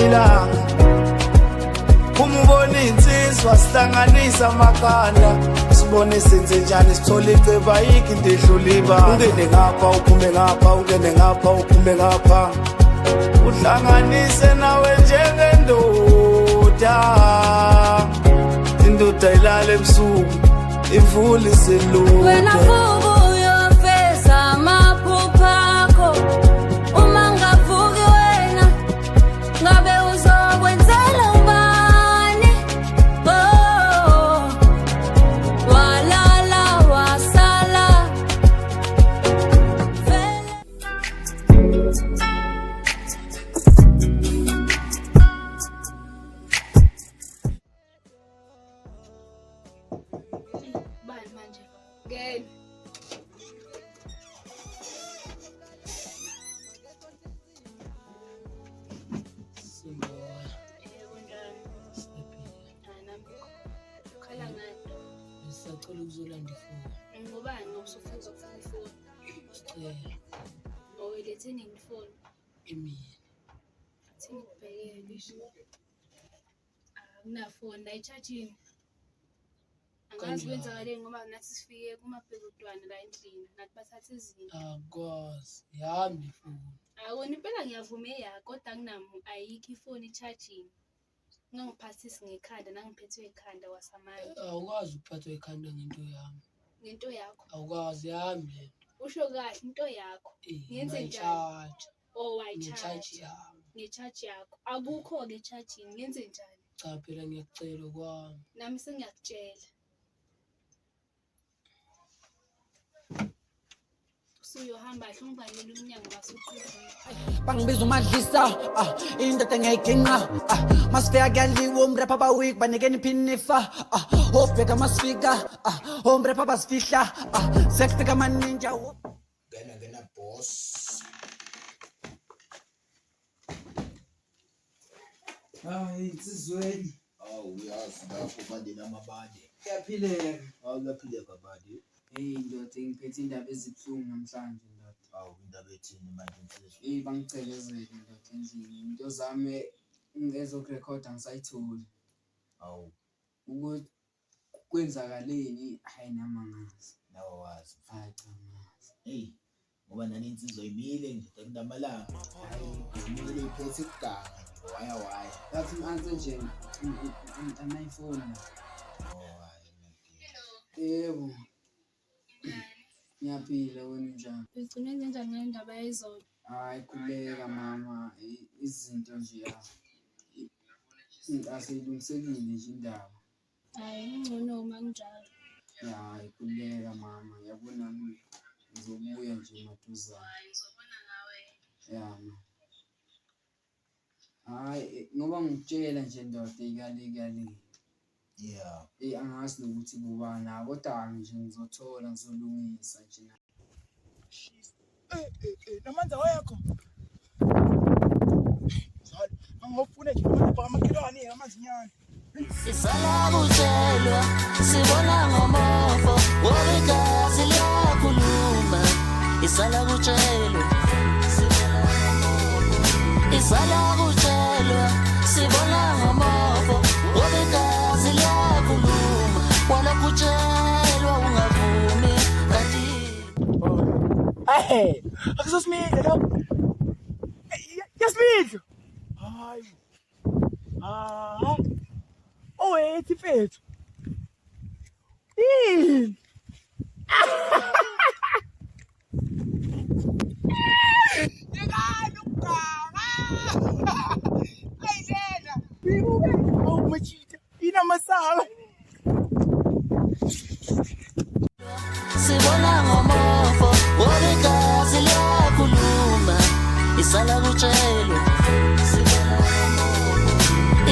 ilanga uma ubona insizwa sihlanganisa amakhanda sibone senze njani sithole iceba ayikho into edlula ibanga ungene ngapha uphume ngapha ungene ngapha uphume ngapha uhlanganise nawe njengendoda indoda ilala ebusuku ivule iselula wena vuka uyofeza amaphupha akho uma ngavuki wena ngabe uzokwenzela ubani oh walala wasala bani manje ngeke Sacela ukuzolanda ifoni. ngubani usufuna ukufuna ifoni Sicela oweletheni ngifoni emini. thini kubhekele ngisho akunafoni la echarging angazi kwenzakaleni ngoba nathi sifike kumabhekudwana la endlini nathi bathatha izinto Akwazi. Yami ifoni. awona impela ngiyavuma eyakho kodwa kunami ayikho ifoni echarging ungangiphathisi ngekhanda nangiphethwe ikhanda wasamanje Awukwazi ukuphathwa ikhanda ngento yami. ngento yakho Awukwazi yami le. usho kahle into yakho ngenze njani Ngiyayicharge. oh Ngecharge wayicharge yami. ngecharge yakho akukho ke charging ngenze njani Cha phela ngiyakucela kwami. nami sengiyakutshela usuyohamba hle ungivalele umnyango basuqhubeka Bangibiza umadlisa indoda engayiginqa masifika kuyaliwa umrapha bawik banikeni iphinifa obheka masifika omrapha basifihla sekufika amaninja ngena boss insizweni uyazi lapho manje namabade kuyaphileka awulaphileka bade ndoda ngiphethe indaba ezibuhlungu namhlanje ndoda indaba ethini manje insizwa bangicelezele ndoda endlini into zami ngezokurekhoda ngisayitholi ukuthi kwenzakaleni hayi namangazi nawe wazi hayi cha ngazi ngoba nani insizwa imile nje kunamalanga imile iphethe iganga waya yathi manje nje an-iPhone yebo ngiyaphila wena njani ugcine kanjani ngale ndaba yayizolo hayi khuleka mama izinto nje asiyilungisekile nje indaba hayi ngcono uma kunjalo hayi khuleka mama yabona ngizobuya nje maduzane yama hayi ngoba ngikutshela nje ndoda ikale angazi nokuthi kubani kodwa nje ngizothola ngizolungisa nje namanzi awekho angofuna nje amakhelwane amanzi nyana Isala kutshelwa sibona ngomofo wobegazi liyakhuluma isala kutshelwa isala kutshelwa sibona ngomofo wobegazi liyakhuluma wala kutshelwa ungavumi kanti akusosimidle lo yasimidlo hayi owethi mfethu yini yekani ukuganga ayidlela bibuke awumachita inamasala sibona ngomofo wobegazi liyakhuluma isala kutshelwa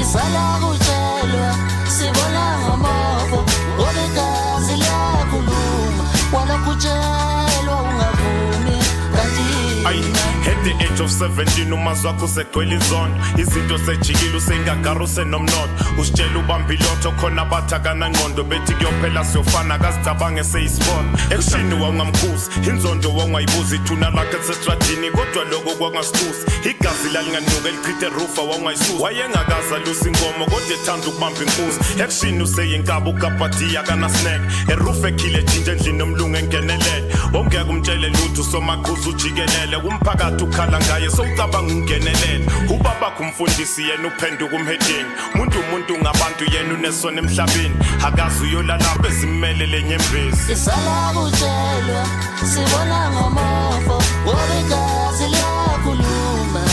isala kutshelwa sibona ngomofo wobegazi liyakhuluma wala kutshelwa ungavumi kanti At the age of 17 umazwi wakho segcwele izono, izinto sejikile usengagara usenomnotho, usitshela ubambilotho khona bathakana ngqondo bethi kuyophela siyofana kazicabange seyisibona. Ekushini wawungamkhuzi inzondo wawungayibuza ithuna lakhe sestradini kodwa lokho kwangasithusi, igazi lalinganuka elichithe rufa wawungayisusa, wayengakaza lusa inkomo kodwa ethanda ukubamba inkuzi. Ekushini useyinkaba ukapatiya kanasnek erufa ekhile jinja endlini nomlungu engenelele, ongeke umtshele lutho somaqhuzu ujikelele umphakathi ukhala ngaye sowucabanga ungenelele. Ubabakho umfundisi yena uphenduka umhedeni, umuntu ngabantu yena unesona emhlabeni, akazi uyolala bezimelele nyembezi. Isala kutshelwa sibona ngomofo wobegazi liyakhuluma.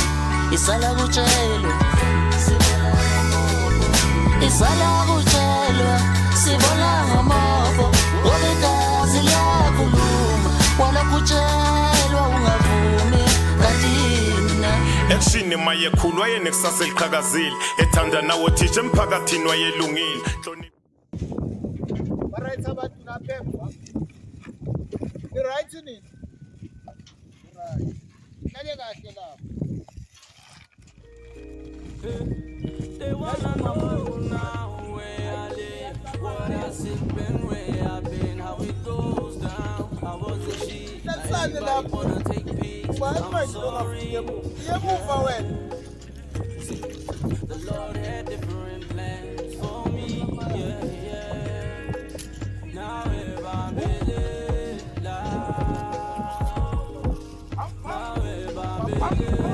Isala kutshelwa isala kutshelwa sibona ngomofo wobegazi liyakhuluma. Wala kutshelwa ungavumi kantina. Ekushini mayekhulu wayenekusasa eliqhakazile, ethanda nawo thisha emphakathini wayelungile. Right abantu ngaphemva. Right nini? Right. Nale kahle lapha. They wanna know now where I live, what I sit been, where I've been, how it goes down. I was a sheep, everybody wanna take pics. I'm sorry. The Lord had different plans for me, yeah. Now if I'm in it, now if I'm in it.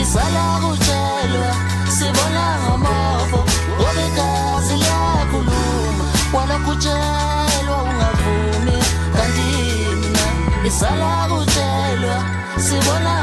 Isala kutshelwa sibona ngomofo wobegazi liyakhuluma. Wala kutshelwa ungavumi kanti mina. Isala kutshelwa sibona